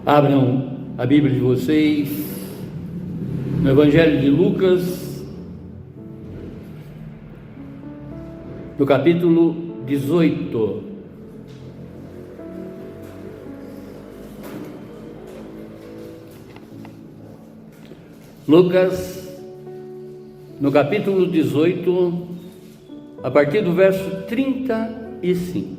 Abram a Bíblia de vocês no Evangelho de Lucas, no capítulo 18. Lucas, no capítulo 18, a partir do verso 35.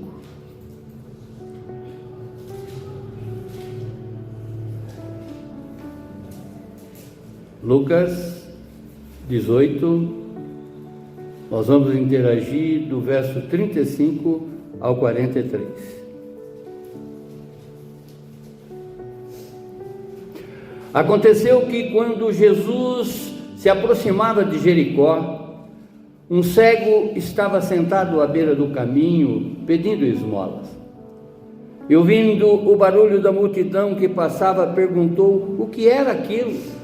Lucas 18, nós vamos interagir do verso 35 ao 43. Aconteceu que quando Jesus se aproximava de Jericó, um cego estava sentado à beira do caminho, pedindo esmolas. E ouvindo o barulho da multidão que passava, perguntou o que era aquilo.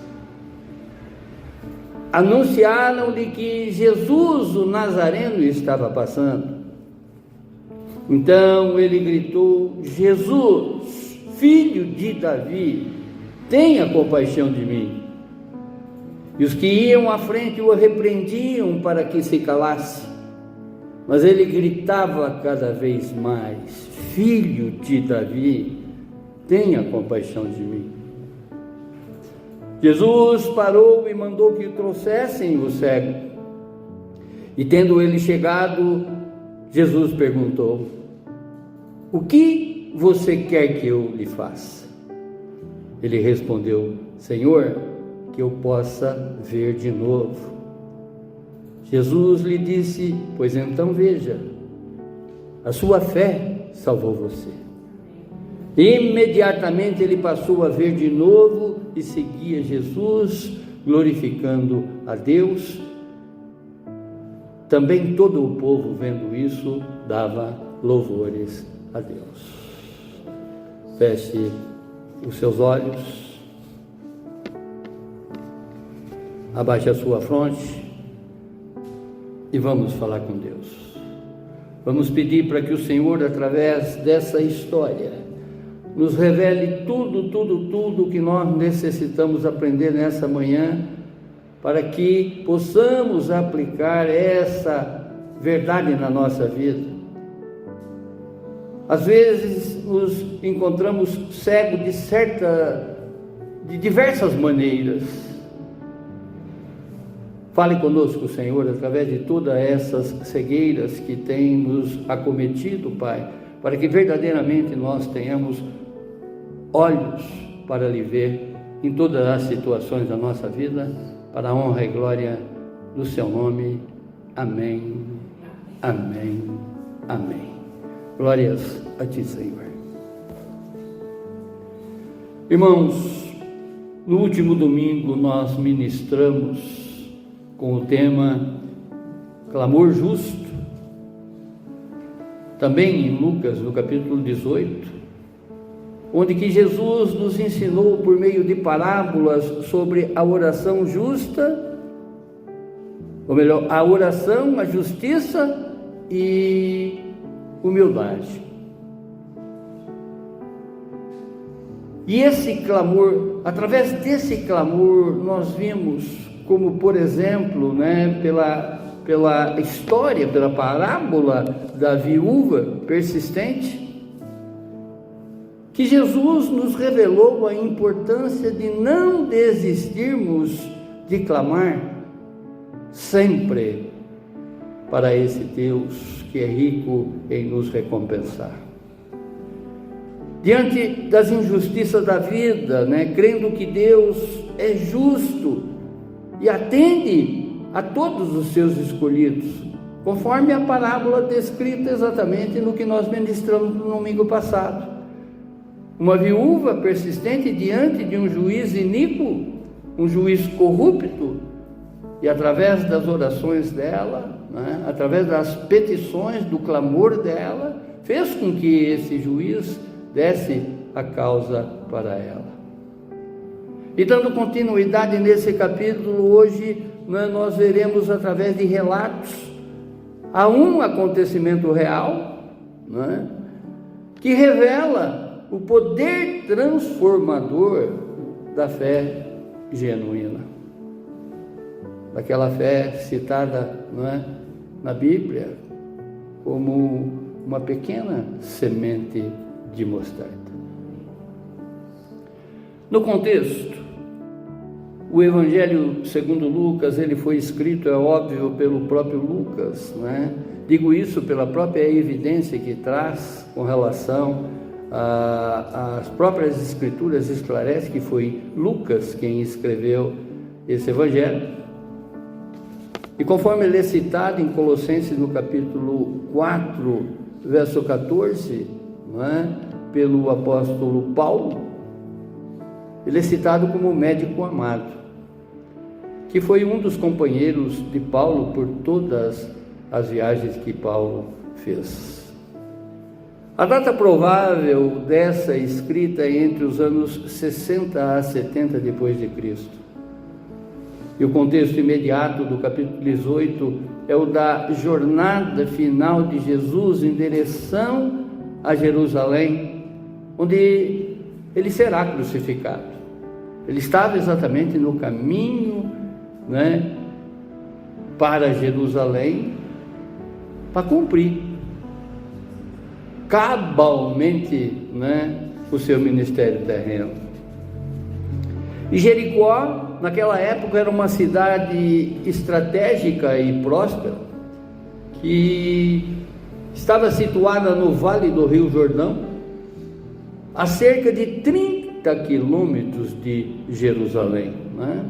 Anunciaram-lhe que Jesus, o Nazareno, estava passando. Então ele gritou: Jesus, filho de Davi, tenha compaixão de mim. E os que iam à frente o repreendiam para que se calasse. Mas ele gritava cada vez mais: Filho de Davi, tenha compaixão de mim. Jesus parou e mandou que trouxessem o cego. E tendo ele chegado, Jesus perguntou: O que você quer que eu lhe faça? Ele respondeu: Senhor, que eu possa ver de novo. Jesus lhe disse: Pois então veja, a sua fé salvou você. Imediatamente ele passou a ver de novo e seguia Jesus, glorificando a Deus. Também todo o povo, vendo isso, dava louvores a Deus. Feche os seus olhos, abaixe a sua fronte e vamos falar com Deus. Vamos pedir para que o Senhor, através dessa história, nos revele tudo que nós necessitamos aprender nessa manhã, para que possamos aplicar essa verdade na nossa vida. Às vezes nos encontramos cegos de diversas maneiras. Fale conosco, Senhor, através de todas essas cegueiras que têm nos acometido, Pai, para que verdadeiramente nós tenhamos olhos para lhe ver em todas as situações da nossa vida, para a honra e glória do seu nome. Amém, amém, amém. Glórias a ti, Senhor. Irmãos, no último domingo nós ministramos com o tema Clamor Justo, também em Lucas, no capítulo 18, onde que Jesus nos ensinou por meio de parábolas sobre a oração justa, ou melhor, a oração, a justiça e humildade. E esse clamor, através desse clamor, nós vimos como, por exemplo, pela história, pela parábola da viúva persistente, que Jesus nos revelou a importância de não desistirmos de clamar sempre para esse Deus que é rico em nos recompensar. Diante das injustiças da vida, crendo que Deus é justo e atende a todos os seus escolhidos, conforme a parábola descrita exatamente no que nós ministramos no domingo passado. Uma viúva persistente diante de um juiz iníquo, um juiz corrupto, e através das orações dela, através das petições, do clamor dela, fez com que esse juiz desse a causa para ela. E dando continuidade nesse capítulo, hoje nós veremos através de relatos a um acontecimento real, que revela o poder transformador da fé genuína, daquela fé citada, não é, na Bíblia como uma pequena semente de mostarda. No contexto, o Evangelho segundo Lucas, ele foi escrito, é óbvio, pelo próprio Lucas, né? Digo isso pela própria evidência que traz com relação às próprias escrituras, esclarece que foi Lucas quem escreveu esse Evangelho. E conforme ele é citado em Colossenses no capítulo 4, verso 14, não é? Pelo apóstolo Paulo, ele é citado como médico amado, que foi um dos companheiros de Paulo por todas as viagens que Paulo fez. A data provável dessa escrita é entre os anos 60 a 70 depois de Cristo. E o contexto imediato do capítulo 18 é o da jornada final de Jesus em direção a Jerusalém, onde ele será crucificado. Ele estava exatamente no caminho, né, para Jerusalém, para cumprir cabalmente, né, o seu ministério terreno. E Jericó, naquela época, era uma cidade estratégica e próspera, que estava situada no vale do Rio Jordão, a cerca de 30 quilômetros de Jerusalém, né?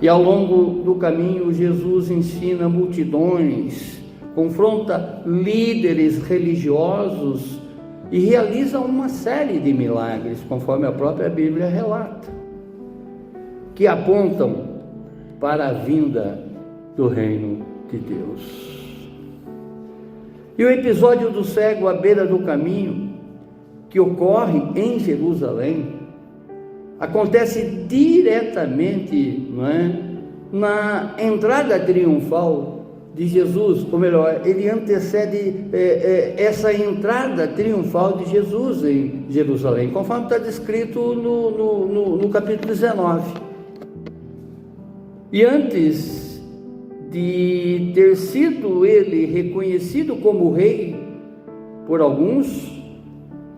E ao longo do caminho, Jesus ensina multidões, confronta líderes religiosos e realiza uma série de milagres, conforme a própria Bíblia relata, que apontam para a vinda do reino de Deus. E o episódio do cego à beira do caminho, que ocorre em Jerusalém, acontece diretamente, não é, na entrada triunfal de Jesus, ou melhor, ele antecede essa entrada triunfal de Jesus em Jerusalém, conforme está descrito no capítulo 19. E antes de ter sido ele reconhecido como rei por alguns,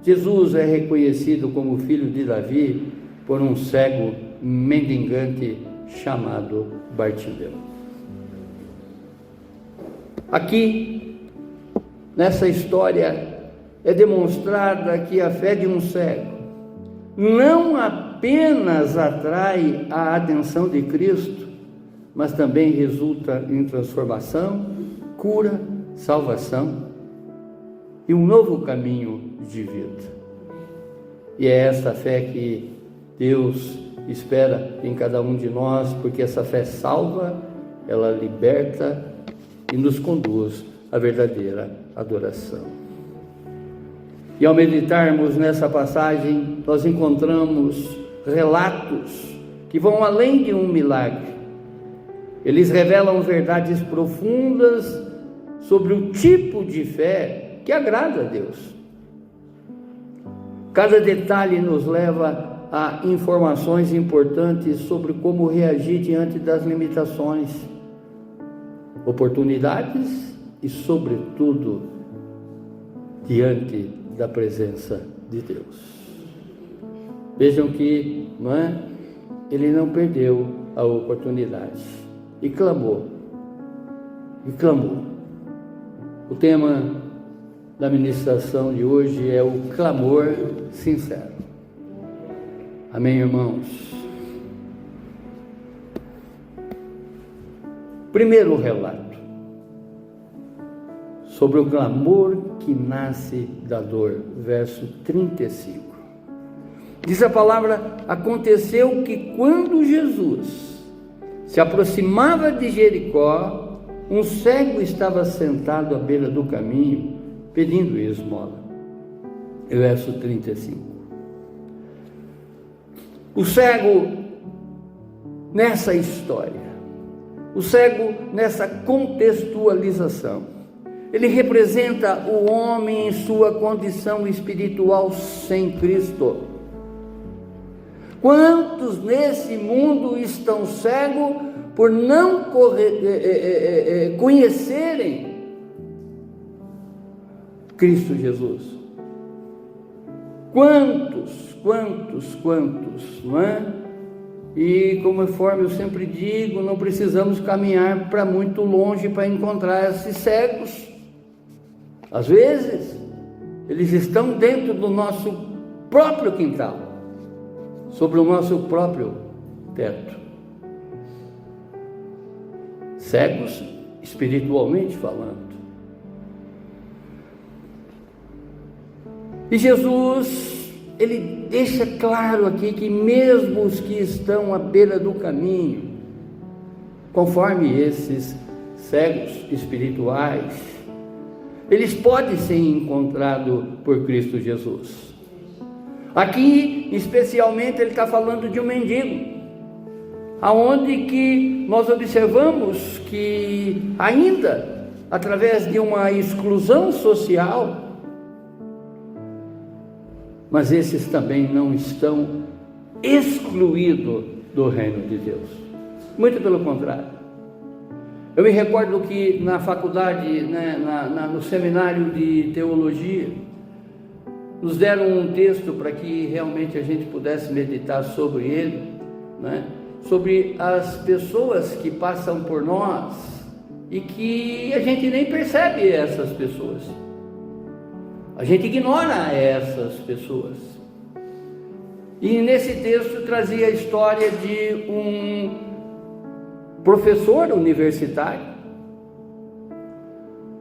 Jesus é reconhecido como filho de Davi por um cego mendigante chamado Bartimeu. Aqui, nessa história, é demonstrada que a fé de um cego não apenas atrai a atenção de Cristo, mas também resulta em transformação, cura, salvação e um novo caminho de vida. E é essa fé que Deus espera em cada um de nós, porque essa fé salva, ela liberta e nos conduz à verdadeira adoração. E ao meditarmos nessa passagem, nós encontramos relatos que vão além de um milagre. Eles revelam verdades profundas sobre o tipo de fé que agrada a Deus. Cada detalhe nos leva a informações importantes sobre como reagir diante das limitações, oportunidades e, sobretudo, diante da presença de Deus. Vejam que, não é? Ele não perdeu a oportunidade e clamou. O tema da ministração de hoje é o clamor sincero. Amém, irmãos? Primeiro relato sobre o clamor que nasce da dor, verso 35. Diz a palavra: aconteceu que quando Jesus se aproximava de Jericó, um cego estava sentado à beira do caminho, pedindo esmola. Verso 35. O cego nessa história, o cego nessa contextualização, Ele representa o homem em sua condição espiritual sem Cristo. Quantos nesse mundo estão cegos por não conhecerem Cristo Jesus? Quantos, não é? E conforme eu sempre digo, não precisamos caminhar para muito longe para encontrar esses cegos. Às vezes, eles estão dentro do nosso próprio quintal, sobre o nosso próprio teto. Cegos espiritualmente falando. E Jesus, ele deixa claro aqui que mesmo os que estão à beira do caminho, conforme esses cegos espirituais, eles podem ser encontrados por Cristo Jesus. Aqui, especialmente, ele está falando de um mendigo, aonde que nós observamos que ainda, através de uma exclusão social, mas esses também não estão excluídos do reino de Deus. Muito pelo contrário. Eu me recordo que na faculdade, no seminário de teologia, nos deram um texto para que realmente a gente pudesse meditar sobre ele, né? Sobre as pessoas que passam por nós e que a gente nem percebe essas pessoas. A gente ignora essas pessoas. E nesse texto trazia a história de um professor universitário,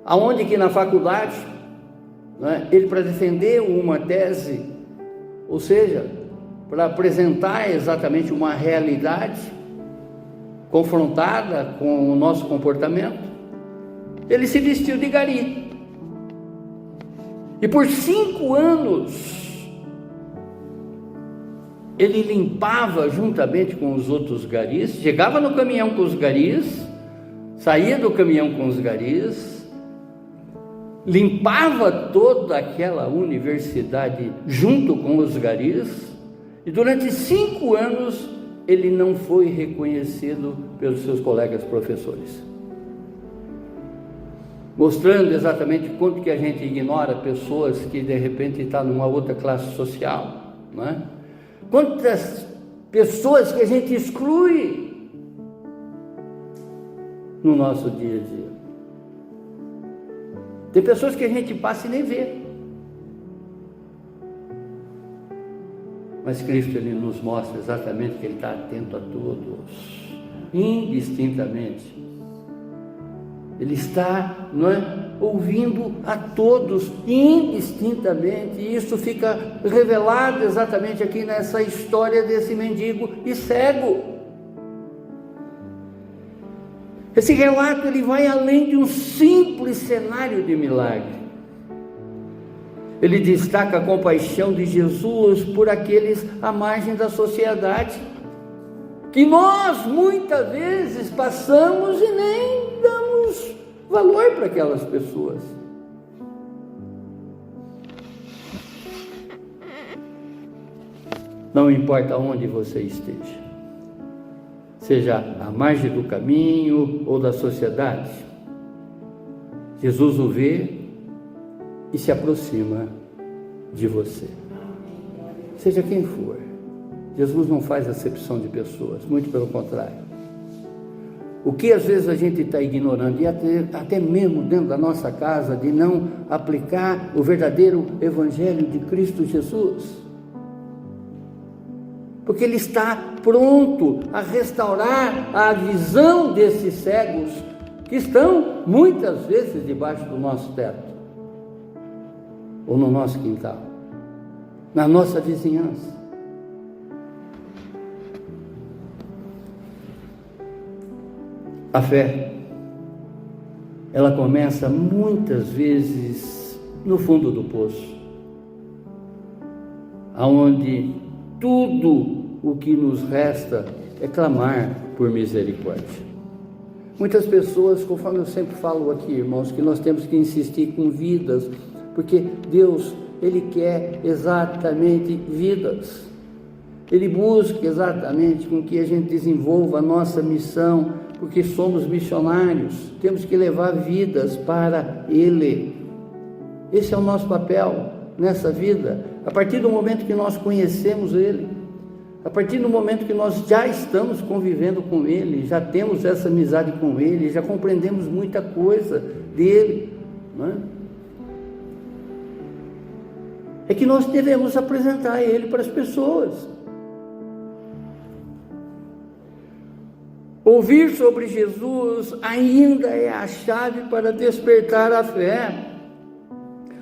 aonde que na faculdade, né, ele, para defender uma tese, ou seja, para apresentar exatamente uma realidade confrontada com o nosso comportamento, ele se vestiu de gari. E por 5 anos, ele limpava juntamente com os outros garis, chegava no caminhão com os garis, saía do caminhão com os garis, limpava toda aquela universidade junto com os garis, e durante 5 anos ele não foi reconhecido pelos seus colegas professores. Mostrando exatamente quanto que a gente ignora pessoas que de repente estão numa outra classe social, não é? Quantas pessoas que a gente exclui no nosso dia a dia. Tem pessoas que a gente passa e nem vê. Mas Cristo, ele nos mostra exatamente que ele está atento a todos, indistintamente. Ele está, não é, ouvindo a todos indistintamente, e isso fica revelado exatamente aqui nessa história desse mendigo e cego. Esse relato, ele vai além de um simples cenário de milagre. Ele destaca a compaixão de Jesus por aqueles à margem da sociedade, que nós muitas vezes passamos e nem damos valor para aquelas pessoas. Não importa onde você esteja, seja à margem do caminho ou da sociedade, Jesus o vê e se aproxima de você. Seja quem for, Jesus não faz acepção de pessoas, muito pelo contrário. O que às vezes a gente está ignorando, e até mesmo dentro da nossa casa, de não aplicar o verdadeiro Evangelho de Cristo Jesus, porque Ele está pronto a restaurar a visão desses cegos que estão muitas vezes debaixo do nosso teto, ou no nosso quintal, na nossa vizinhança. A fé, ela começa muitas vezes no fundo do poço, aonde tudo o que nos resta é clamar por misericórdia. Muitas pessoas, conforme eu sempre falo aqui, irmãos, que nós temos que insistir com vidas, porque Deus, Ele quer exatamente vidas. Ele busca exatamente com que a gente desenvolva a nossa missão, porque somos missionários, temos que levar vidas para Ele. Esse é o nosso papel nessa vida. A partir do momento que nós conhecemos Ele, a partir do momento que nós já estamos convivendo com Ele, já temos essa amizade com Ele, já compreendemos muita coisa dEle, não é? É que nós devemos apresentar Ele para as pessoas. Ouvir sobre Jesus ainda é a chave para despertar a fé.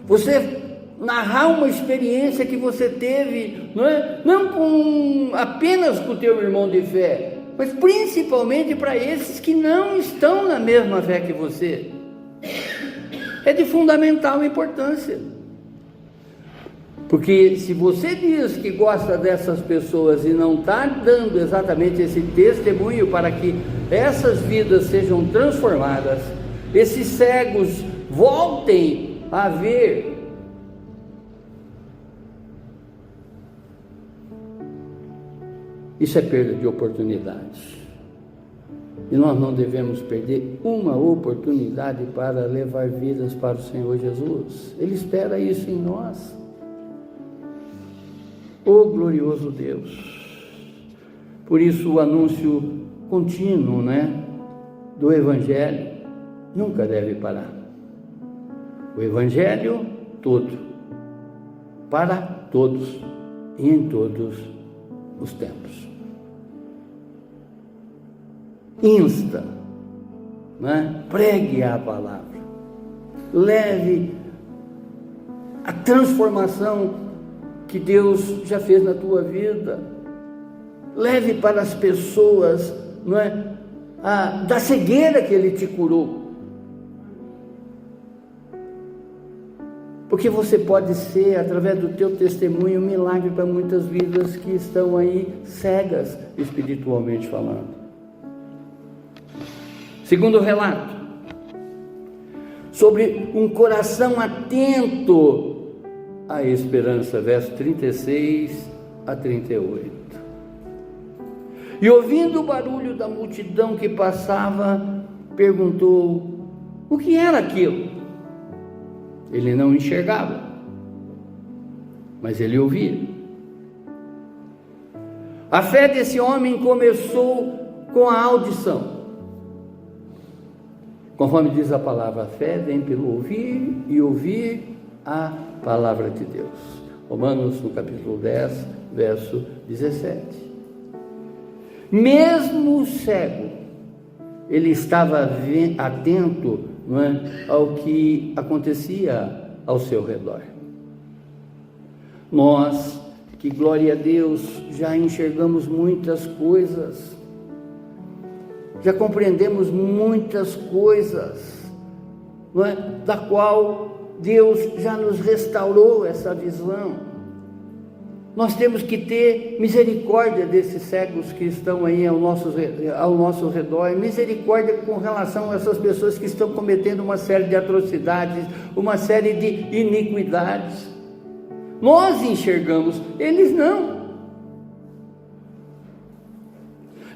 Você narrar uma experiência que você teve, não apenas com o teu irmão de fé, mas principalmente para esses que não estão na mesma fé que você, é de fundamental importância. Porque se você diz que gosta dessas pessoas e não está dando exatamente esse testemunho para que essas vidas sejam transformadas, esses cegos voltem a ver, isso é perda de oportunidade. E nós não devemos perder uma oportunidade para levar vidas para o Senhor Jesus. Ele espera isso em nós. Oh glorioso Deus! Por isso o anúncio contínuo, do Evangelho nunca deve parar. O Evangelho todo, para todos e em todos os tempos. Insta, pregue a palavra, leve a transformação que Deus já fez na tua vida, leve para as pessoas, da cegueira que Ele te curou, porque você pode ser, através do teu testemunho, um milagre para muitas vidas que estão aí cegas, espiritualmente falando. Segundo relato, sobre um coração atento à esperança, verso 36 a 38. E ouvindo o barulho da multidão que passava, perguntou o que era aquilo. Ele não enxergava, mas ele ouvia. A fé desse homem começou com a audição. Conforme diz a palavra, a fé vem pelo ouvir e ouvir a palavra de Deus. Romanos, no capítulo 10, verso 17. Mesmo cego, ele estava atento, ao que acontecia ao seu redor. Nós, que glória a Deus, já enxergamos muitas coisas, já compreendemos muitas coisas, da qual Deus já nos restaurou essa visão. Nós temos que ter misericórdia desses cegos que estão aí ao nosso redor, misericórdia com relação a essas pessoas que estão cometendo uma série de atrocidades, uma série de iniquidades. Nós enxergamos, eles não.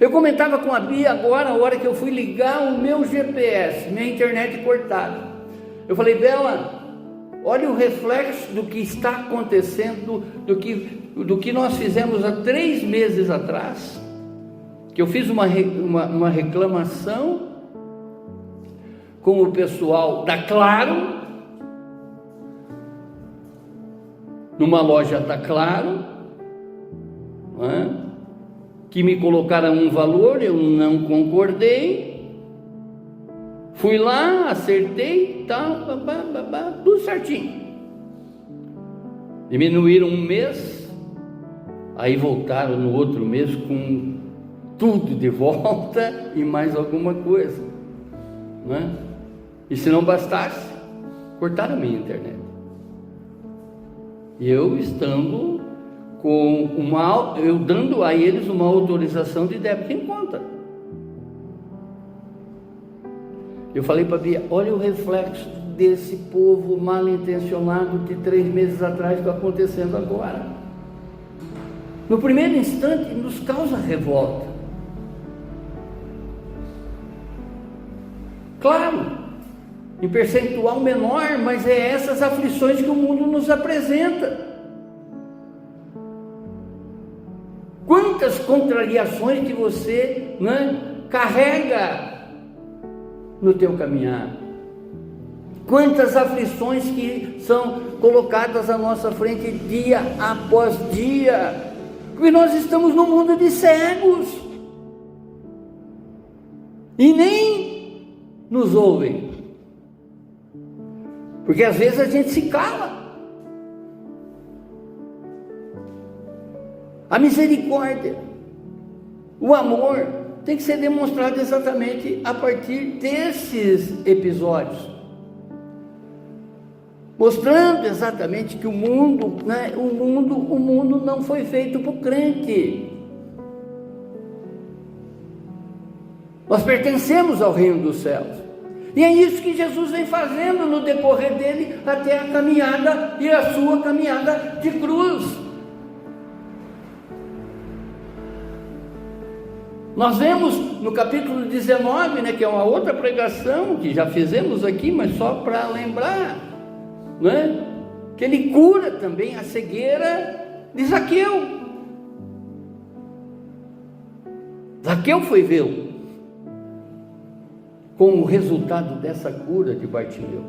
Eu comentava com a Bia agora, a hora que eu fui ligar o meu GPS, minha internet cortada. Eu falei, Bela, olha o reflexo do que está acontecendo, do que nós fizemos há 3 meses atrás, que eu fiz uma reclamação com o pessoal da Claro, numa loja da Claro, que me colocaram um valor, eu não concordei, fui lá, acertei, tudo certinho. Diminuíram um mês, aí voltaram no outro mês com tudo de volta e mais alguma coisa, E se não bastasse, cortaram a minha internet. E eu estando eu dando a eles uma autorização de débito em conta. Eu falei para a Bia, olha o reflexo desse povo mal intencionado de 3 meses atrás está acontecendo agora. No primeiro instante nos causa revolta. Claro, em percentual menor, mas é essas aflições que o mundo nos apresenta. Quantas contrariações que você, carrega no teu caminhar. Quantas aflições que são colocadas à nossa frente dia após dia. Porque nós estamos num mundo de cegos. E nem nos ouvem. Porque às vezes a gente se cala. A misericórdia, o amor tem que ser demonstrado exatamente a partir desses episódios. Mostrando exatamente que o mundo não foi feito para o crente. Nós pertencemos ao reino dos céus. E é isso que Jesus vem fazendo no decorrer dele até a caminhada e a sua caminhada de cruz. Nós vemos no capítulo 19, que é uma outra pregação que já fizemos aqui, mas só para lembrar, que ele cura também a cegueira de Zaqueu. Zaqueu foi vê-lo. Com o resultado dessa cura de Bartimeu.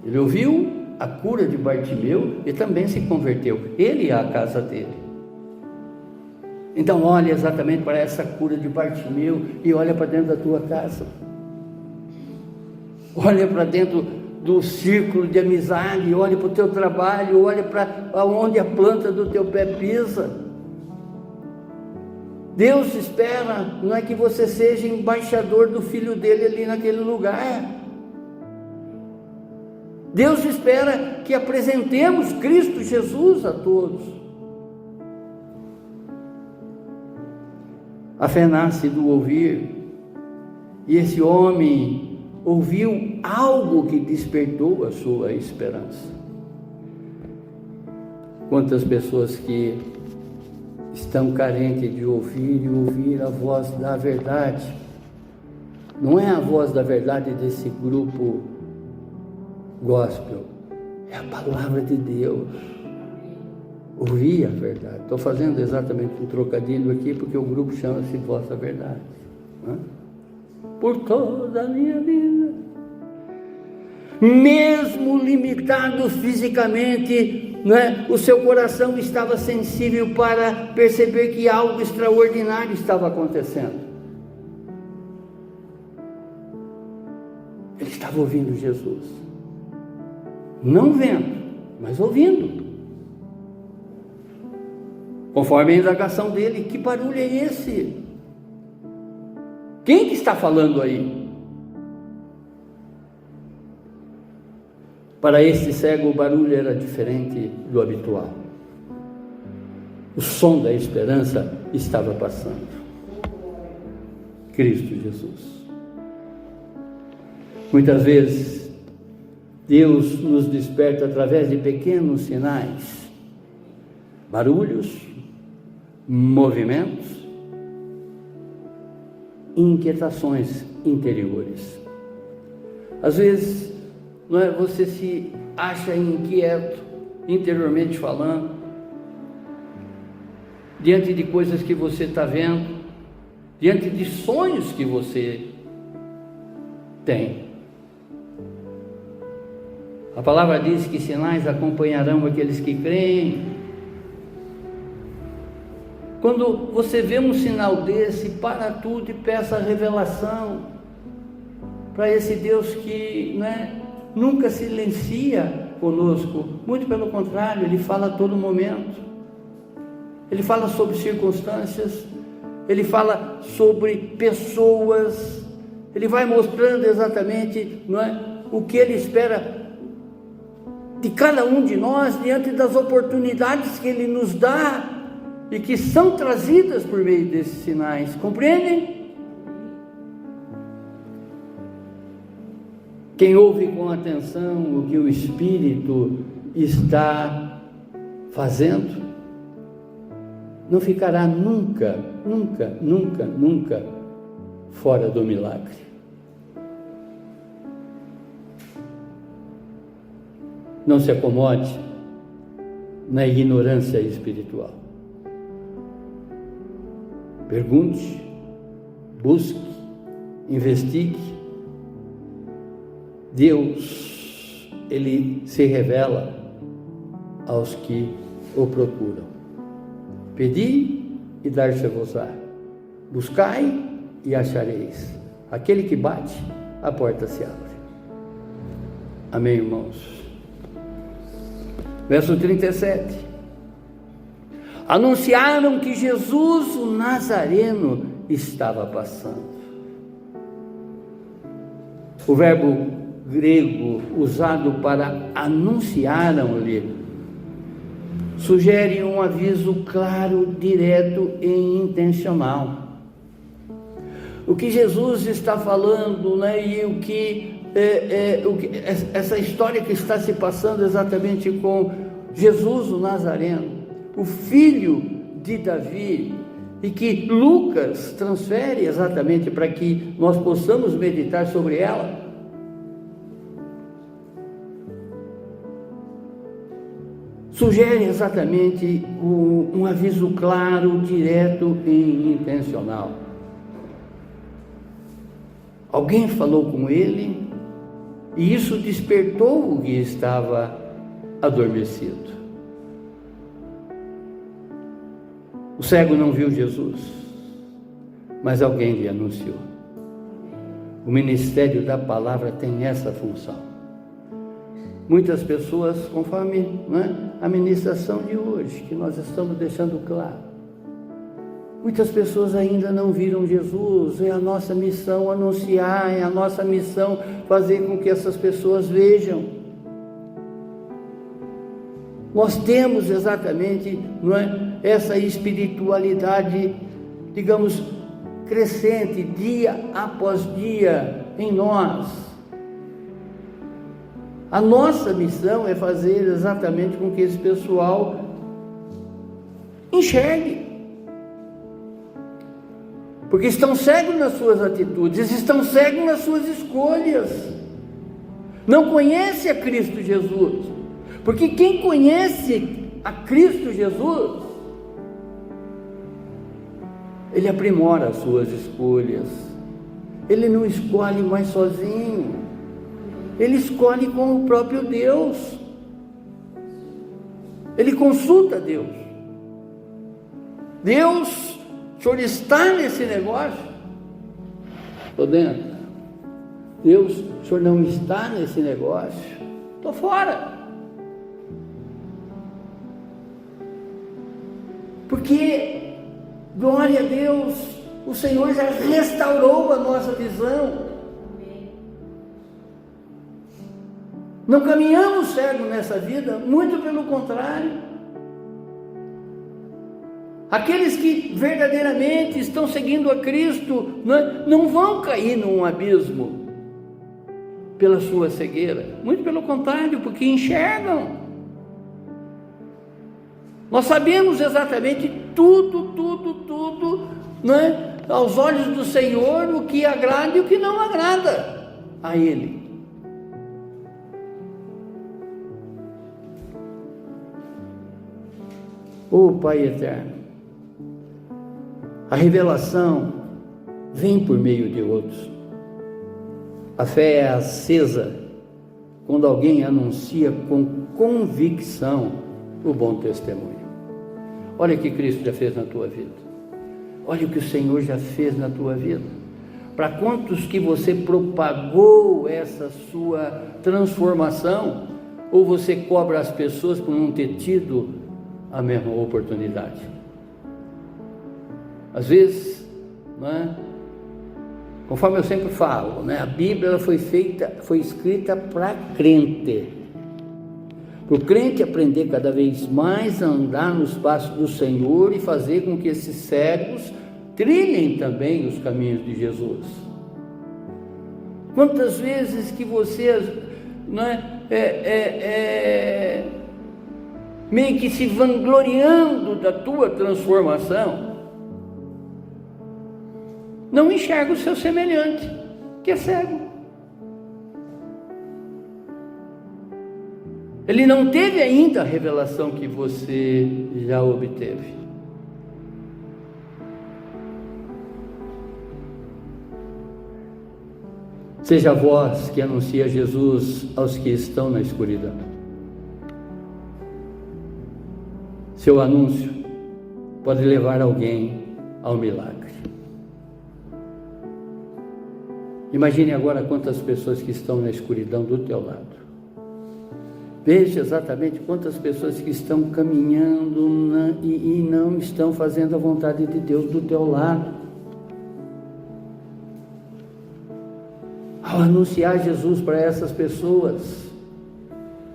Ele ouviu a cura de Bartimeu e também se converteu, ele e a casa dele. Então olha exatamente para essa cura de Bartimeu e olha para dentro da tua casa. Olha para dentro do círculo de amizade, olha para o teu trabalho, olha para onde a planta do teu pé pisa. Deus espera, não é que você seja embaixador do Filho dele ali naquele lugar. Deus espera que apresentemos Cristo Jesus a todos. A fé nasce do ouvir, e esse homem ouviu algo que despertou a sua esperança. Quantas pessoas que estão carentes de ouvir e ouvir a voz da verdade. Não é a voz da verdade desse grupo gospel, é a palavra de Deus. Ouvir a verdade. Estou fazendo exatamente um trocadilho aqui porque o grupo chama-se Voz da Verdade. Por toda a minha vida, mesmo limitado fisicamente, o seu coração estava sensível para perceber que algo extraordinário estava acontecendo. Ele estava ouvindo Jesus, não vendo, mas ouvindo. Conforme a indagação dele, que barulho é esse? Quem que está falando aí? Para este cego, o barulho era diferente do habitual. O som da esperança estava passando. Cristo Jesus. Muitas vezes, Deus nos desperta através de pequenos sinais, barulhos, movimentos, inquietações interiores. Às vezes, você se acha inquieto, interiormente falando, diante de coisas que você está vendo, diante de sonhos que você tem. A palavra diz que sinais acompanharão aqueles que creem. Quando você vê um sinal desse, para tudo e peça a revelação para esse Deus que nunca silencia conosco, muito pelo contrário, Ele fala a todo momento. Ele fala sobre circunstâncias, Ele fala sobre pessoas, Ele vai mostrando exatamente o que Ele espera de cada um de nós diante das oportunidades que Ele nos dá e que são trazidas por meio desses sinais, compreendem? Quem ouve com atenção o que o Espírito está fazendo, não ficará nunca fora do milagre. Não se acomode na ignorância espiritual. Pergunte, busque, investigue. Deus, Ele se revela aos que o procuram. Pedi e dar-se-vos-á. Buscai e achareis. Aquele que bate, a porta se abre. Amém, irmãos? Verso 37. Anunciaram que Jesus, o Nazareno, estava passando. O verbo grego usado para anunciaram-lhe sugere um aviso claro, direto e intencional. O que Jesus está falando, né, e o que essa história que está se passando exatamente com Jesus, o Nazareno, o filho de Davi, e que Lucas transfere exatamente para que nós possamos meditar sobre ela. Sugere exatamente um aviso claro, direto e intencional. Alguém falou com ele e isso despertou o que estava adormecido. O cego não viu Jesus, mas alguém lhe anunciou. O ministério da palavra tem essa função. Muitas pessoas, conforme a ministração de hoje, que nós estamos deixando claro, muitas pessoas ainda não viram Jesus. É a nossa missão anunciar, é a nossa missão fazer com que essas pessoas vejam. Nós temos exatamente essa espiritualidade, digamos, crescente, dia após dia em nós. A nossa missão é fazer exatamente com que esse pessoal enxergue. Porque estão cegos nas suas atitudes, estão cegos nas suas escolhas. Não conhece a Cristo Jesus. Porque quem conhece a Cristo Jesus, ele aprimora as suas escolhas. Ele não escolhe mais sozinho. Ele escolhe com o próprio Deus. Ele consulta Deus. Deus, o Senhor está nesse negócio? Estou dentro. Deus, o Senhor não está nesse negócio? Estou fora. Porque, glória a Deus, o Senhor já restaurou a nossa visão. Não caminhamos cegos nessa vida, muito pelo contrário. Aqueles que verdadeiramente estão seguindo a Cristo não vão cair num abismo pela sua cegueira, muito pelo contrário, porque enxergam. Nós sabemos exatamente tudo, aos olhos do Senhor, o que agrada e o que não agrada a Ele. Pai eterno, a revelação vem por meio de outros. A fé é acesa quando alguém anuncia com convicção o bom testemunho. Olha o que Cristo já fez na tua vida. Olha o que o Senhor já fez na tua vida. Para quantos que você propagou essa sua transformação, ou você cobra as pessoas por não ter tido a mesma oportunidade? Às vezes, conforme eu sempre falo, a Bíblia ela foi escrita para crente, para o crente aprender cada vez mais a andar nos passos do Senhor e fazer com que esses cegos trilhem também os caminhos de Jesus. Quantas vezes que você, não meio que se vangloriando da tua transformação, não enxerga o seu semelhante, que é cego. Ele não teve ainda a revelação que você já obteve. Seja a voz que anuncia Jesus aos que estão na escuridão. Seu anúncio pode levar alguém ao milagre. Imagine agora quantas pessoas que estão na escuridão do teu lado. Veja exatamente quantas pessoas que estão caminhando e não estão fazendo a vontade de Deus do teu lado. Ao anunciar Jesus para essas pessoas,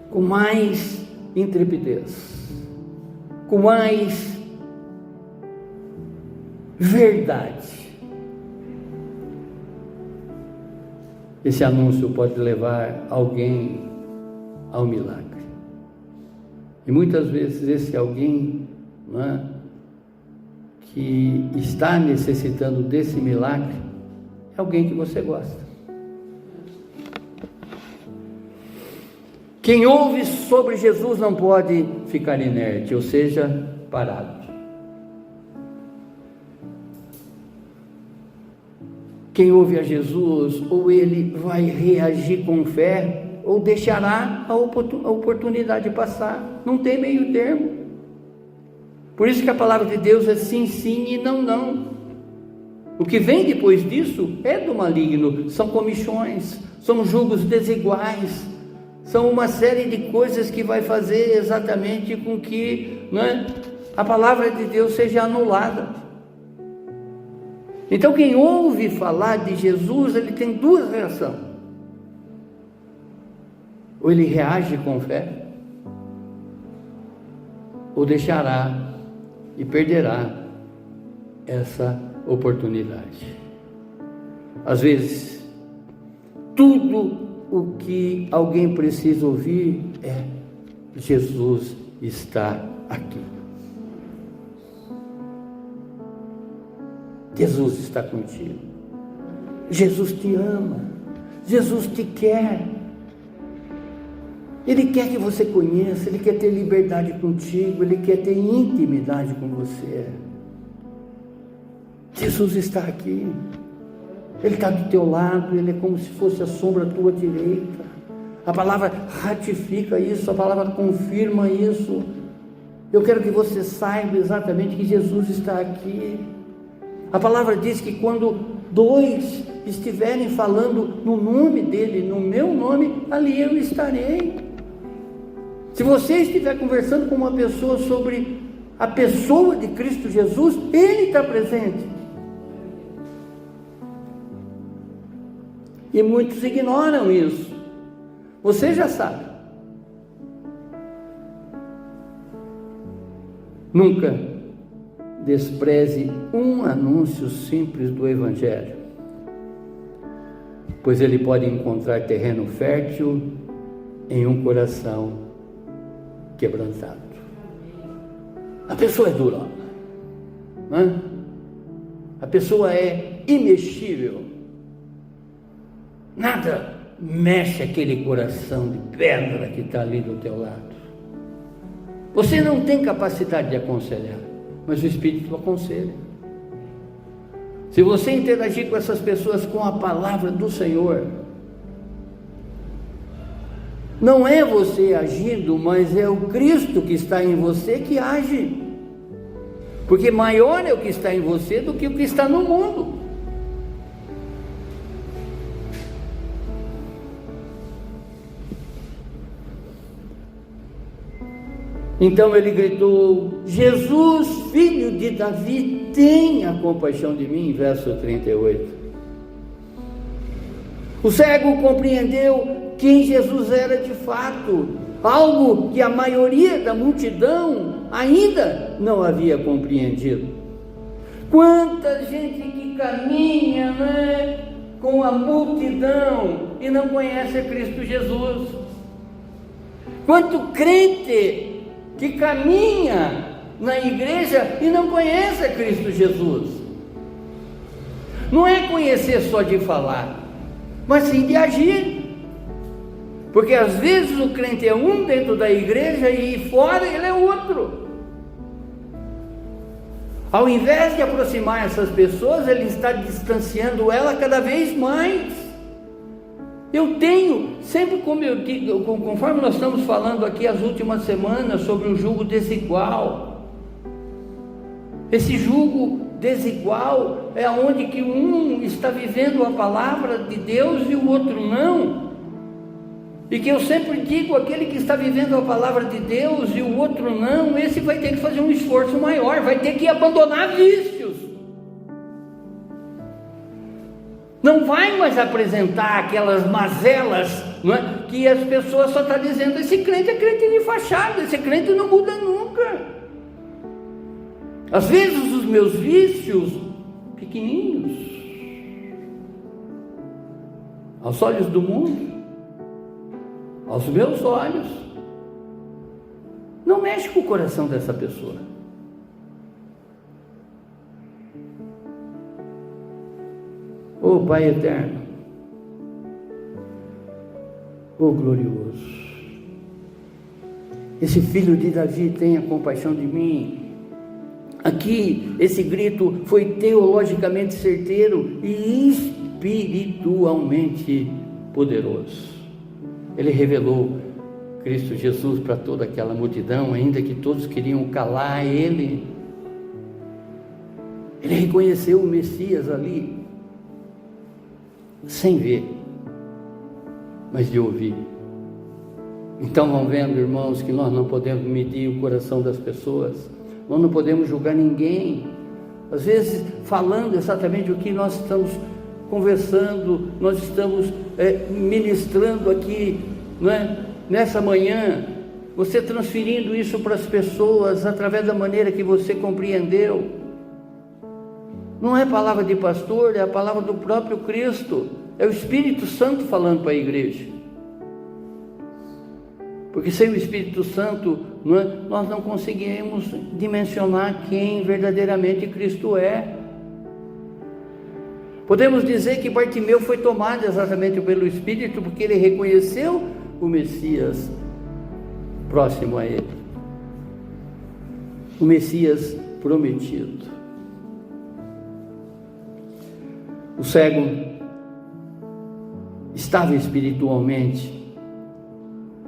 com mais intrepidez, com mais verdade, esse anúncio pode levar alguém ao milagre. E muitas vezes esse alguém, que está necessitando desse milagre é alguém que você gosta. Quem ouve sobre Jesus não pode ficar inerte, ou seja, parado. Quem ouve a Jesus, ou ele vai reagir com fé, ou deixará a oportunidade passar. Não tem meio termo. Por isso que a palavra de Deus é sim, sim e não, não. O que vem depois disso é do maligno. São comichões, são julgos desiguais, são uma série de coisas que vai fazer exatamente com que a palavra de Deus seja anulada. Então quem ouve falar de Jesus, ele tem duas reações: ou ele reage com fé, ou deixará e perderá essa oportunidade. Às vezes, tudo o que alguém precisa ouvir é: Jesus está aqui. Jesus está contigo. Jesus te ama. Jesus te quer. Ele quer que você conheça, Ele quer ter liberdade contigo, Ele quer ter intimidade com você. Jesus está aqui. Ele está do teu lado, Ele é como se fosse a sombra à tua direita. A palavra ratifica isso, a palavra confirma isso. Eu quero que você saiba exatamente que Jesus está aqui. A palavra diz que quando dois estiverem falando no nome dEle, no meu nome, ali eu estarei. Se você estiver conversando com uma pessoa sobre a pessoa de Cristo Jesus, Ele está presente. E muitos ignoram isso. Você já sabe. Nunca despreze um anúncio simples do Evangelho, pois ele pode encontrar terreno fértil em um coração quebrantado. A pessoa é dura, né? A pessoa é imexível. Nada mexe aquele coração de pedra que está ali do teu lado. Você não tem capacidade de aconselhar, mas o Espírito aconselha. Se você interagir com essas pessoas com a palavra do Senhor, não é você agindo, mas é o Cristo que está em você que age. Porque maior é o que está em você do que o que está no mundo. Então ele gritou: Jesus, filho de Davi, tenha compaixão de mim, verso 38. O cego compreendeu quem Jesus era de fato, algo que a maioria da multidão ainda não havia compreendido. Quanta gente que caminha, com a multidão e não conhece a Cristo Jesus. Quanto crente que caminha na igreja e não conhece a Cristo Jesus. Não é conhecer só de falar, mas sim de agir. Porque às vezes o crente é um dentro da igreja e fora ele é outro. Ao invés de aproximar essas pessoas, ele está distanciando ela cada vez mais. Eu tenho, sempre como eu digo, conforme nós estamos falando aqui as últimas semanas sobre o jugo desigual. Esse jugo desigual é onde que um está vivendo a palavra de Deus e o outro não. E que eu sempre digo, aquele que está vivendo a palavra de Deus e o outro não, esse vai ter que fazer um esforço maior, vai ter que abandonar vícios. Não vai mais apresentar aquelas mazelas, não é? Que as pessoas só estão dizendo, esse crente é crente de fachada, esse crente não muda nunca. Às vezes os meus vícios, pequenininhos, aos olhos do mundo, aos meus olhos, não mexe com o coração dessa pessoa. Ô Pai eterno, ô glorioso, esse filho de Davi tenha compaixão de mim. Aqui, esse grito foi teologicamente certeiro e espiritualmente poderoso. Ele revelou Cristo Jesus para toda aquela multidão, ainda que todos queriam calar ele. Ele reconheceu o Messias ali, sem ver, mas de ouvir. Então vão vendo, irmãos, que nós não podemos medir o coração das pessoas, nós não podemos julgar ninguém. Às vezes, falando exatamente o que nós estamos conversando, nós estamos ministrando aqui, não é? Nessa manhã, você transferindo isso para as pessoas através da maneira que você compreendeu. Não é palavra de pastor, é a palavra do próprio Cristo, é o Espírito Santo falando para a igreja. Porque sem o Espírito Santo, nós não conseguimos dimensionar quem verdadeiramente Cristo é. Podemos dizer que Bartimeu foi tomado exatamente pelo Espírito, porque ele reconheceu o Messias próximo a ele, o Messias prometido. O cego estava espiritualmente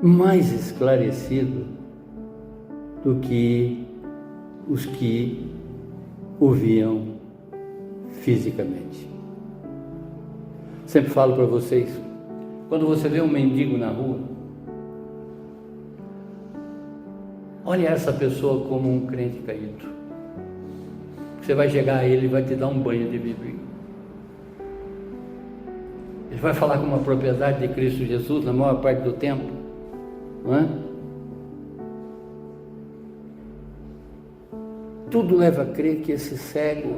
mais esclarecido do que os que o viam fisicamente. Sempre falo para vocês, quando você vê um mendigo na rua, olha essa pessoa como um crente caído. Você vai chegar a ele e vai te dar um banho de Bíblia. Ele vai falar com uma propriedade de Cristo Jesus na maior parte do tempo, não é? Tudo leva a crer que esse cego,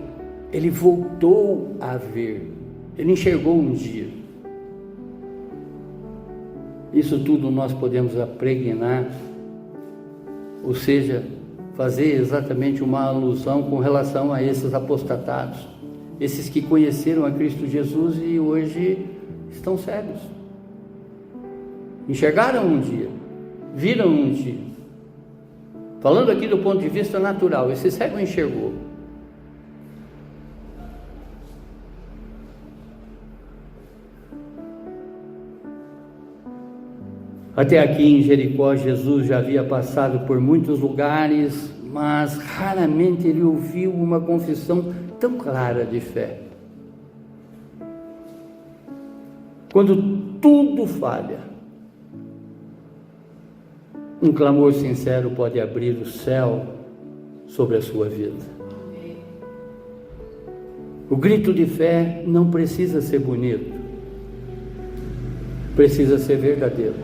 ele voltou a ver, ele enxergou um dia. Isso tudo nós podemos apregnar, ou seja, fazer exatamente uma alusão com relação a esses apostatados, esses que conheceram a Cristo Jesus e hoje estão cegos. Enxergaram um dia, viram um dia. Falando aqui do ponto de vista natural, esse cego enxergou. Até aqui em Jericó, Jesus já havia passado por muitos lugares, mas raramente ele ouviu uma confissão tão clara de fé. Quando tudo falha, um clamor sincero pode abrir o céu sobre a sua vida. O grito de fé não precisa ser bonito, precisa ser verdadeiro,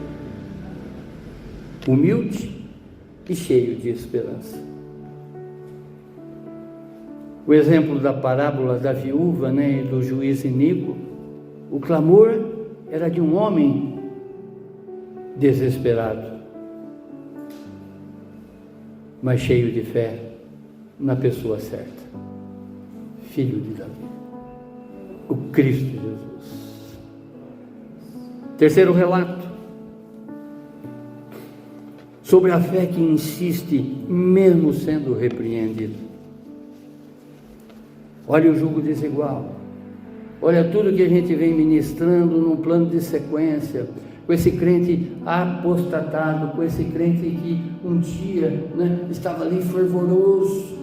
humilde e cheio de esperança. O exemplo da parábola da viúva, e do juiz iníquo, O clamor era de um homem desesperado, mas cheio de fé na pessoa certa, filho de Davi, o Cristo Jesus. Terceiro relato, sobre a fé que insiste mesmo sendo repreendido. Olha o jugo desigual, olha tudo que a gente vem ministrando num plano de sequência, com esse crente apostatado, com esse crente que um dia, estava ali fervoroso,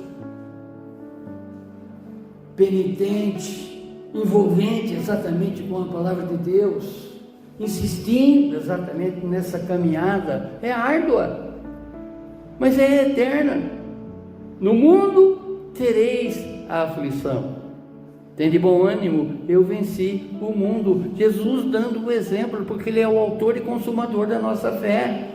penitente, envolvente exatamente com a palavra de Deus, insistindo exatamente nessa caminhada. É árdua, mas é eterna. No mundo tereis a aflição. Tem de bom ânimo, eu venci o mundo. Jesus dando o exemplo, porque Ele é o autor e consumador da nossa fé.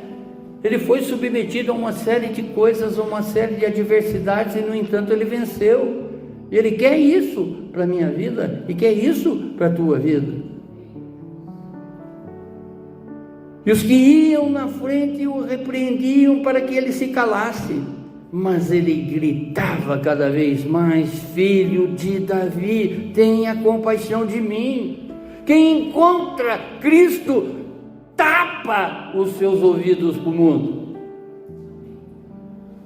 Ele foi submetido a uma série de coisas, a uma série de adversidades, e no entanto Ele venceu. E Ele quer isso para a minha vida, e quer isso para a tua vida. E os que iam na frente o repreendiam para que ele se calasse, mas ele gritava cada vez mais: filho de Davi, tenha compaixão de mim. Quem encontra Cristo tapa os seus ouvidos para o mundo.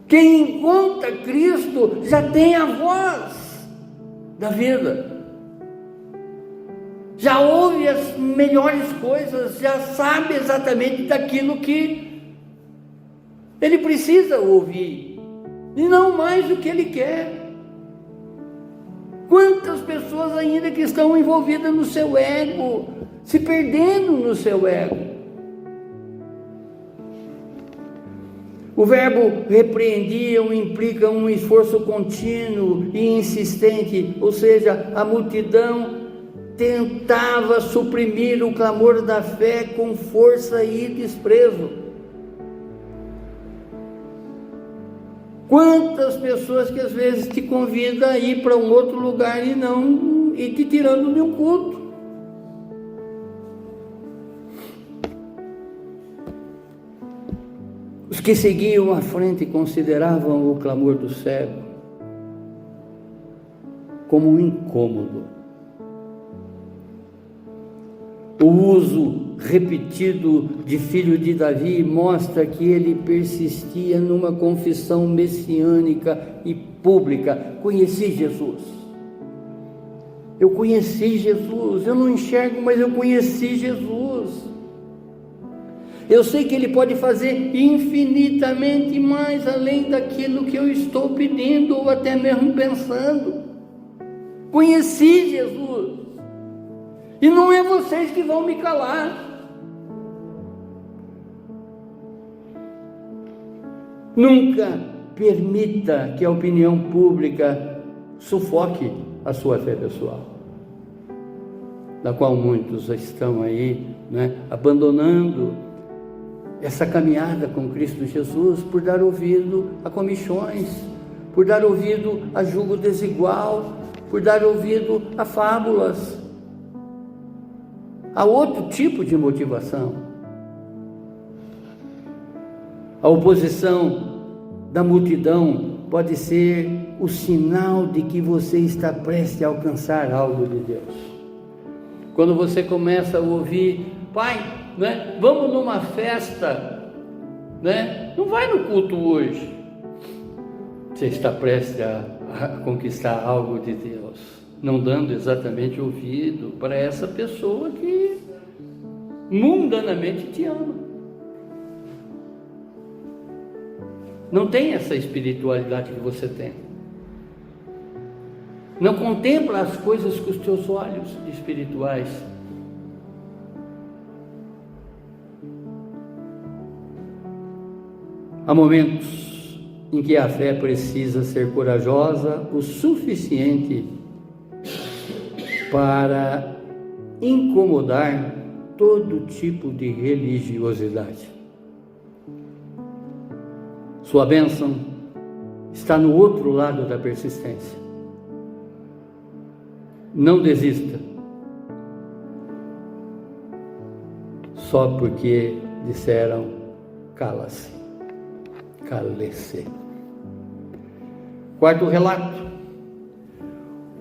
Quem encontra Cristo já tem a voz da vida, já ouve as melhores coisas, já sabe exatamente daquilo que ele precisa ouvir, e não mais o que ele quer. Quantas pessoas ainda que estão envolvidas no seu ego, se perdendo no seu ego. O verbo repreendiam implica um esforço contínuo e insistente, ou seja, a multidão tentava suprimir o clamor da fé com força e desprezo. Quantas pessoas que às vezes te convidam a ir para um outro lugar e te tirando de um culto. Os que seguiam à frente consideravam o clamor do cego como um incômodo. O uso repetido de filho de Davi mostra que ele persistia numa confissão messiânica e pública: conheci Jesus. Eu conheci Jesus. Eu não enxergo, mas eu conheci Jesus. Eu sei que Ele pode fazer infinitamente mais além daquilo que eu estou pedindo ou até mesmo pensando. Conheci Jesus. E não é vocês que vão me calar. Nunca permita que a opinião pública sufoque a sua fé pessoal, da qual muitos estão aí, abandonando essa caminhada com Cristo Jesus por dar ouvido a comichões, por dar ouvido a jugo desigual, por dar ouvido a fábulas, a outro tipo de motivação. A oposição da multidão pode ser o sinal de que você está prestes a alcançar algo de Deus. Quando você começa a ouvir: pai, vamos numa festa, não vai no culto hoje. Você está prestes a conquistar algo de Deus, não dando exatamente ouvido para essa pessoa que mundanamente te ama. Não tem essa espiritualidade que você tem. Não contempla as coisas com os teus olhos espirituais. Há momentos em que a fé precisa ser corajosa o suficiente para incomodar todo tipo de religiosidade. Sua bênção está no outro lado da persistência. Não desista. só porque disseram cala-se, cale-se. Quarto relato,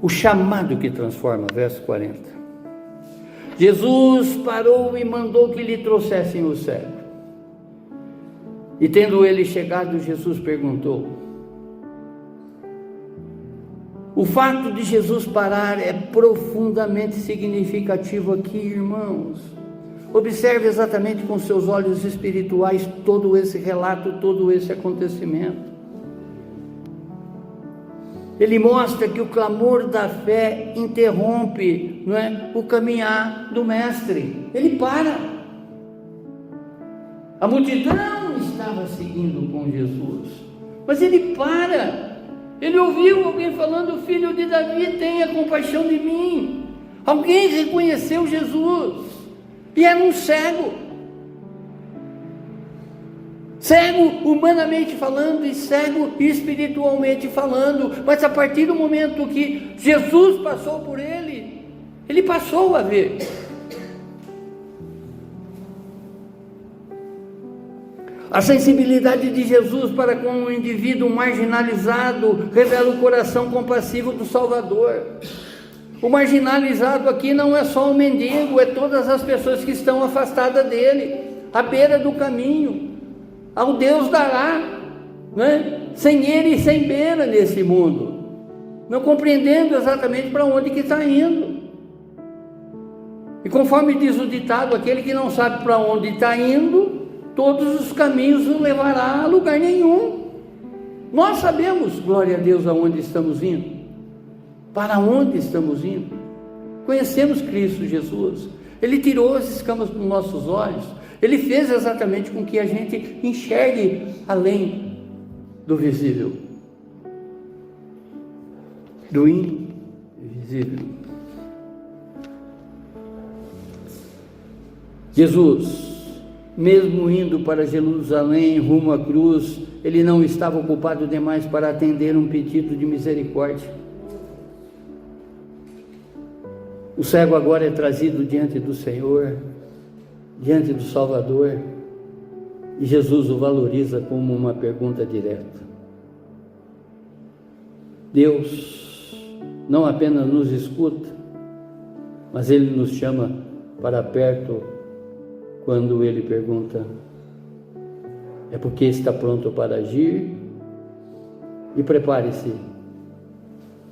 o chamado que transforma, verso 40. Jesus parou e mandou que lhe trouxessem o cego. E tendo ele chegado, Jesus perguntou. O fato de Jesus parar é profundamente significativo aqui, irmãos. Observe exatamente com seus olhos espirituais todo esse relato, todo esse acontecimento. Ele mostra que o clamor da fé interrompe, não é, o caminhar do mestre. Ele para. A multidão estava seguindo com Jesus, mas ele para. Ele ouviu alguém falando: filho de Davi, tenha compaixão de mim. Alguém reconheceu Jesus, e era um cego. Cego humanamente falando e cego espiritualmente falando, mas a partir do momento que Jesus passou por ele, ele passou a ver. A sensibilidade de Jesus para com um indivíduo marginalizado revela o coração compassivo do Salvador. O marginalizado aqui não é só o mendigo, é todas as pessoas que estão afastadas dele, à beira do caminho. Ao Deus dará, né? Sem ele e sem beira nesse mundo, não compreendendo exatamente para onde que está indo. E conforme diz o ditado, aquele que não sabe para onde está indo, todos os caminhos o levará a lugar nenhum. Nós sabemos, glória a Deus, aonde estamos indo, para onde estamos indo. Conhecemos Cristo Jesus. Ele tirou as escamas dos nossos olhos. Ele fez exatamente com que a gente enxergue além do visível, do invisível. Jesus, mesmo indo para Jerusalém, rumo à cruz, ele não estava ocupado demais para atender um pedido de misericórdia. O cego agora é trazido diante do Senhor, diante do Salvador, e Jesus o valoriza como uma pergunta direta. Deus não apenas nos escuta, mas Ele nos chama para perto quando Ele pergunta: é porque está pronto para agir? E prepare-se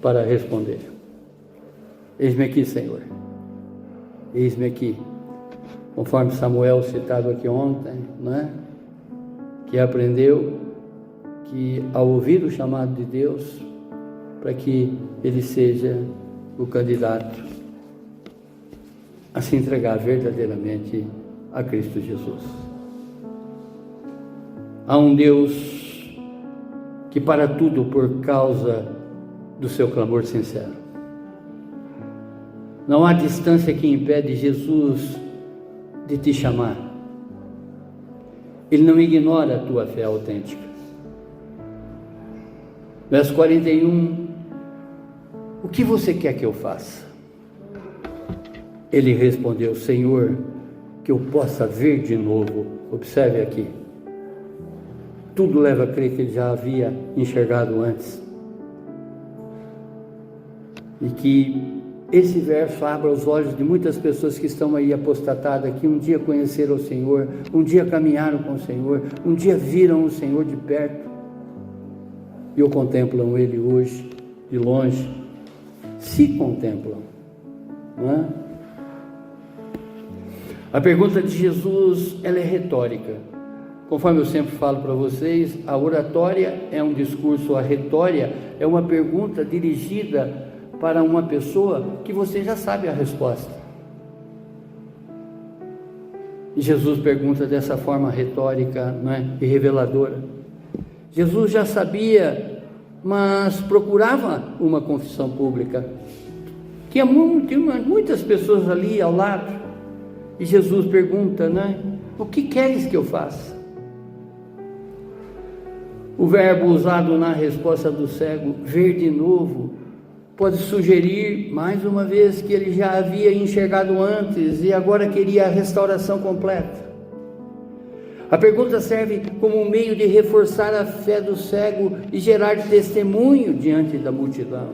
para responder. Eis-me aqui, Senhor, eis-me aqui. Conforme Samuel citado aqui ontem, não é? Que aprendeu que ao ouvir o chamado de Deus, para que ele seja o candidato a se entregar verdadeiramente a Cristo Jesus. Há um Deus que para tudo por causa do seu clamor sincero. Não há distância que impede Jesus de te chamar. Ele não ignora a tua fé autêntica. Verso 41, o que você quer que eu faça? Ele respondeu: Senhor, que eu possa ver de novo. Observe aqui, tudo leva a crer que ele já havia enxergado antes, e que esse verso abra os olhos de muitas pessoas que estão aí apostatadas, que um dia conheceram o Senhor, um dia caminharam com o Senhor, um dia viram o Senhor de perto e o contemplam Ele hoje, de longe, se contemplam, não é? A pergunta de Jesus, ela é retórica. Conforme eu sempre falo para vocês, a oratória é um discurso, a retória é uma pergunta dirigida para uma pessoa que você já sabe a resposta. E Jesus pergunta dessa forma retórica, não é? E reveladora. Jesus já sabia, mas procurava uma confissão pública. Tinha muitas pessoas ali ao lado. E Jesus pergunta, né? O que queres que eu faça? O verbo usado na resposta do cego, ver de novo, pode sugerir mais uma vez que ele já havia enxergado antes e agora queria a restauração completa. A pergunta serve como um meio de reforçar a fé do cego e gerar testemunho diante da multidão.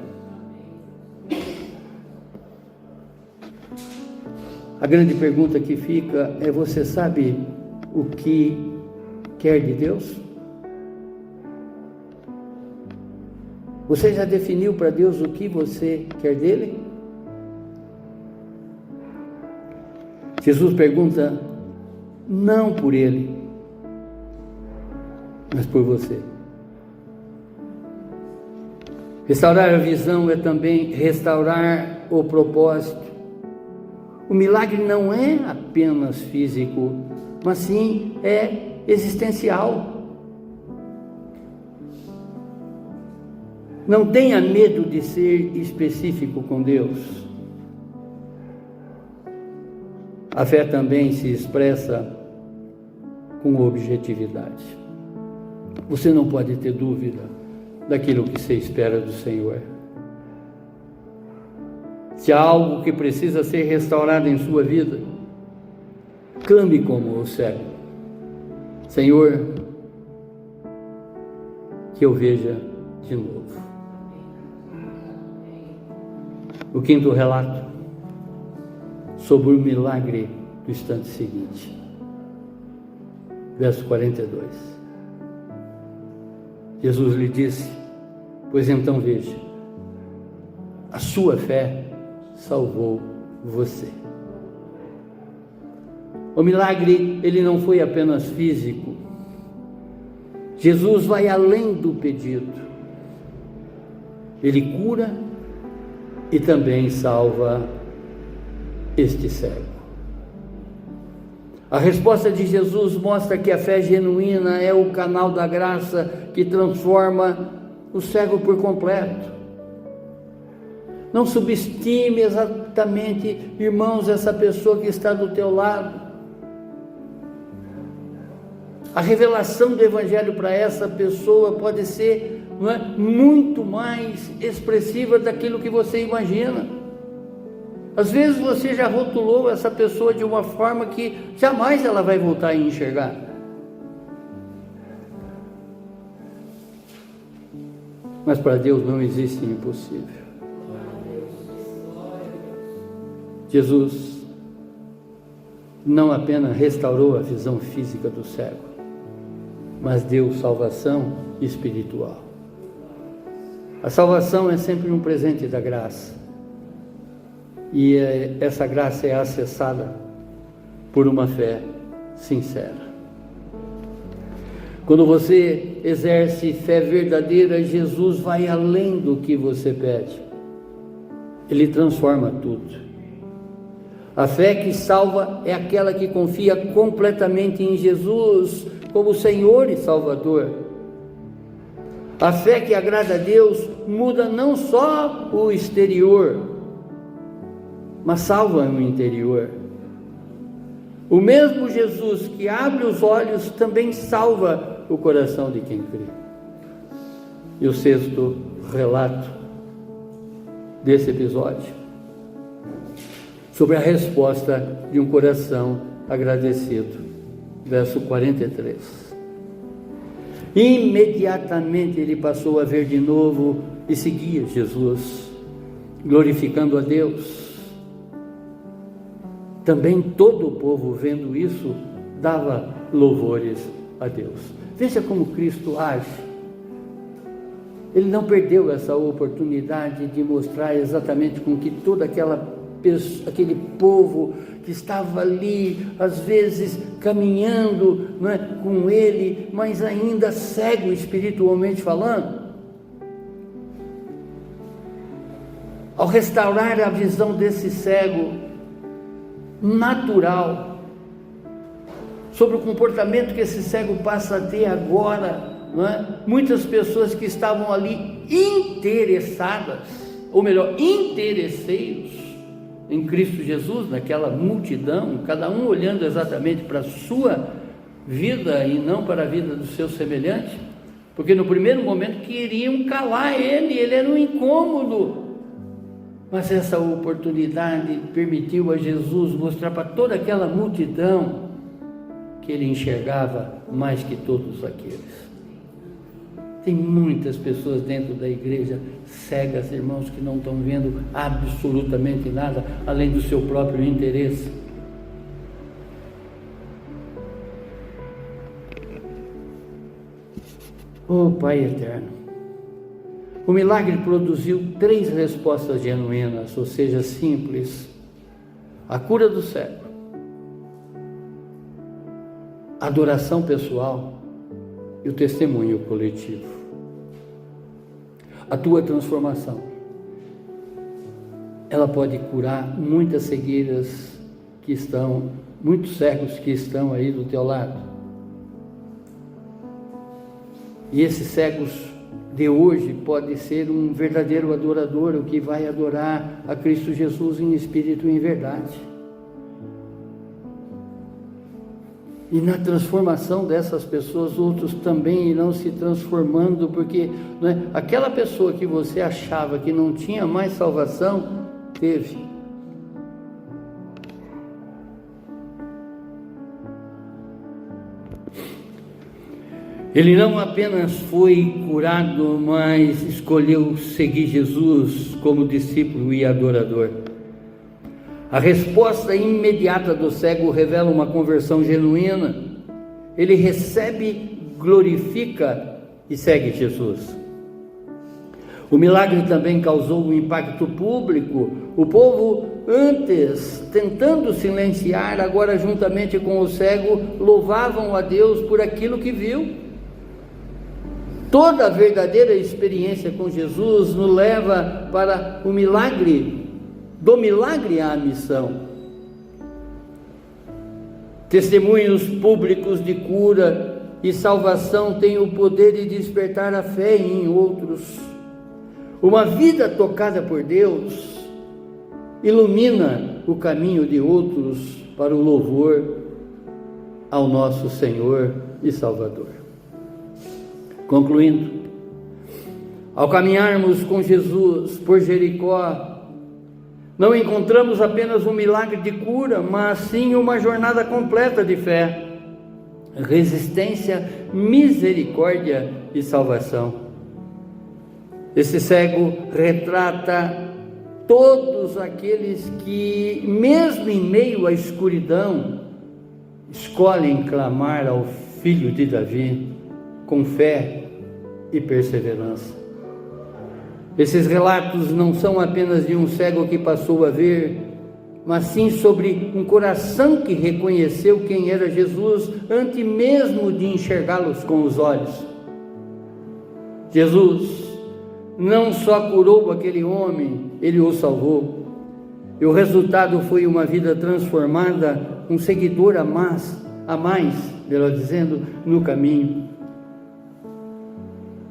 A grande pergunta que fica é: você sabe o que quer de Deus? Você já definiu para Deus o que você quer dele? Jesus pergunta não por ele, mas por você. Restaurar a visão é também restaurar o propósito. O milagre não é apenas físico, mas sim é existencial. Não tenha medo de ser específico com Deus. A fé também se expressa com objetividade. Você não pode ter dúvida daquilo que você espera do Senhor. Se há algo que precisa ser restaurado em sua vida, clame como o cego: Senhor, que eu veja de novo. O quinto relato, sobre o milagre do instante seguinte. Verso 42. Jesus lhe disse: pois então veja, a sua fé salvou você. O milagre, ele não foi apenas físico. Jesus vai além do pedido. Ele cura e também salva este cego. A resposta de Jesus mostra que a fé genuína é o canal da graça que transforma o cego por completo. Não subestime exatamente, irmãos, essa pessoa que está do teu lado. A revelação do Evangelho para essa pessoa pode ser, muito mais expressiva daquilo que você imagina. Às vezes você já rotulou essa pessoa de uma forma que jamais ela vai voltar a enxergar. Mas para Deus não existe impossível. Jesus não apenas restaurou a visão física do cego, mas deu salvação espiritual. A salvação é sempre um presente da graça, e essa graça é acessada por uma fé sincera. Quando você exerce fé verdadeira, Jesus vai além do que você pede. Ele transforma tudo. A fé que salva é aquela que confia completamente em Jesus como Senhor e Salvador. A fé que agrada a Deus muda não só o exterior, mas salva o interior. O mesmo Jesus que abre os olhos também salva o coração de quem crê. E o sexto relato desse episódio, sobre a resposta de um coração agradecido. Verso 43. Imediatamente ele passou a ver de novo e seguia Jesus, glorificando a Deus. Também todo o povo, vendo isso, dava louvores a Deus. Veja como Cristo age. Ele não perdeu essa oportunidade de mostrar exatamente com que toda aquele povo que estava ali, às vezes caminhando, com ele, mas ainda cego espiritualmente falando. Ao restaurar a visão desse cego natural, sobre o comportamento que esse cego passa a ter agora, muitas pessoas que estavam ali interessadas, ou melhor, interesseiros em Cristo Jesus, naquela multidão, cada um olhando exatamente para a sua vida e não para a vida do seu semelhante, porque no primeiro momento queriam calar ele era um incômodo, Mas essa oportunidade permitiu a Jesus mostrar para toda aquela multidão que ele enxergava mais que todos aqueles. Tem muitas pessoas dentro da igreja cegas, irmãos, que não estão vendo absolutamente nada além do seu próprio interesse. Oh Pai eterno, o milagre produziu 3 respostas genuínas, ou seja, simples: a cura do cego, a adoração pessoal e o testemunho coletivo. A tua transformação, ela pode curar muitas cegueiras que estão, muitos cegos que estão aí do teu lado. E esses cegos de hoje pode ser um verdadeiro adorador, o que vai adorar a Cristo Jesus em espírito e em verdade. E na transformação dessas pessoas, outros também irão se transformando, porque aquela pessoa que você achava que não tinha mais salvação, teve. Ele não apenas foi curado, mas escolheu seguir Jesus como discípulo e adorador. A resposta imediata do cego revela uma conversão genuína. Ele recebe, glorifica e segue Jesus. O milagre também causou um impacto público. O povo, antes tentando silenciar, agora juntamente com o cego, louvavam a Deus por aquilo que viu. Toda a verdadeira experiência com Jesus nos leva para o milagre, do milagre à missão. Testemunhos públicos de cura e salvação têm o poder de despertar a fé em outros. Uma vida tocada por Deus ilumina o caminho de outros para o louvor ao nosso Senhor e Salvador. Concluindo, ao caminharmos com Jesus por Jericó, não encontramos apenas um milagre de cura, mas sim uma jornada completa de fé, resistência, misericórdia e salvação. Esse cego retrata todos aqueles que, mesmo em meio à escuridão, escolhem clamar ao Filho de Davi com fé e perseverança. Esses relatos não são apenas de um cego que passou a ver, mas sim sobre um coração que reconheceu quem era Jesus antes mesmo de enxergá-los com os olhos. Jesus não só curou aquele homem, ele o salvou. E o resultado foi uma vida transformada, um seguidor a mais, melhor dizendo, no caminho.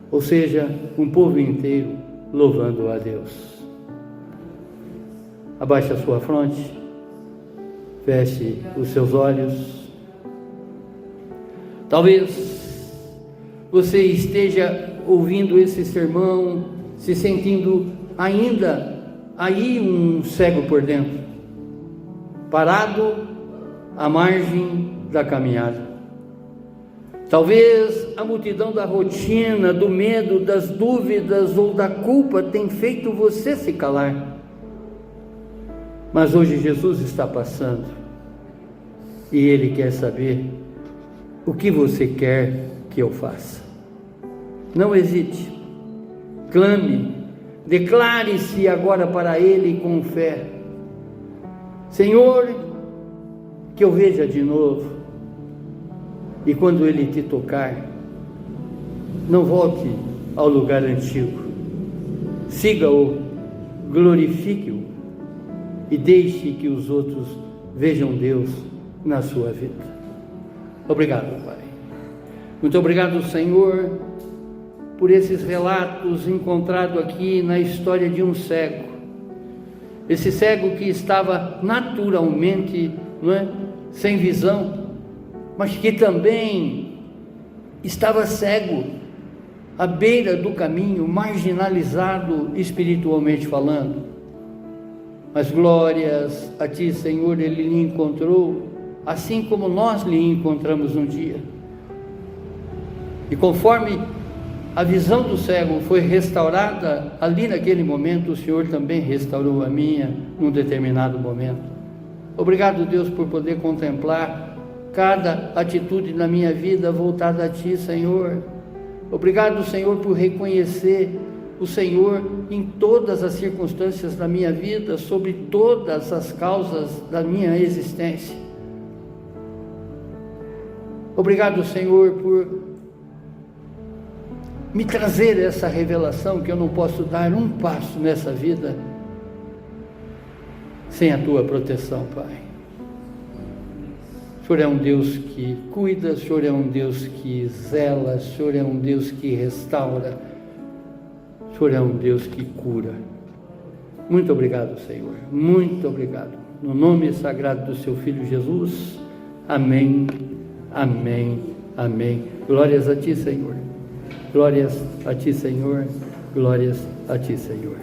Ou seja, um povo inteiro louvando a Deus. Abaixe a sua fronte, feche os seus olhos. Talvez você esteja ouvindo esse sermão, se sentindo ainda aí um cego por dentro, parado à margem da caminhada. Talvez a multidão da rotina, do medo, das dúvidas ou da culpa tenha feito você se calar. Mas hoje Jesus está passando e Ele quer saber o que você quer que eu faça. Não hesite, clame, declare-se agora para Ele com fé. Senhor, que eu veja de novo. E quando Ele te tocar, não volte ao lugar antigo. Siga-o, glorifique-o e deixe que os outros vejam Deus na sua vida. Obrigado, Pai. Muito obrigado, Senhor, por esses relatos encontrados aqui na história de um cego. Esse cego que estava naturalmente, sem visão, mas que também estava cego, à beira do caminho, marginalizado espiritualmente falando. Mas glórias a Ti, Senhor, ele lhe encontrou, assim como nós lhe encontramos um dia. E conforme a visão do cego foi restaurada ali naquele momento, o Senhor também restaurou a minha num determinado momento. Obrigado, Deus, por poder contemplar cada atitude na minha vida voltada a Ti, Senhor. Obrigado, Senhor, por reconhecer o Senhor em todas as circunstâncias da minha vida, sobre todas as causas da minha existência. Obrigado, Senhor, por me trazer essa revelação que eu não posso dar um passo nessa vida sem a Tua proteção, Pai. O Senhor é um Deus que cuida, o Senhor é um Deus que zela, o Senhor é um Deus que restaura, o Senhor é um Deus que cura. Muito obrigado, Senhor, muito obrigado. No nome sagrado do Seu Filho Jesus, amém, amém, amém. Glórias a Ti, Senhor. Glórias a Ti, Senhor. Glórias a Ti, Senhor.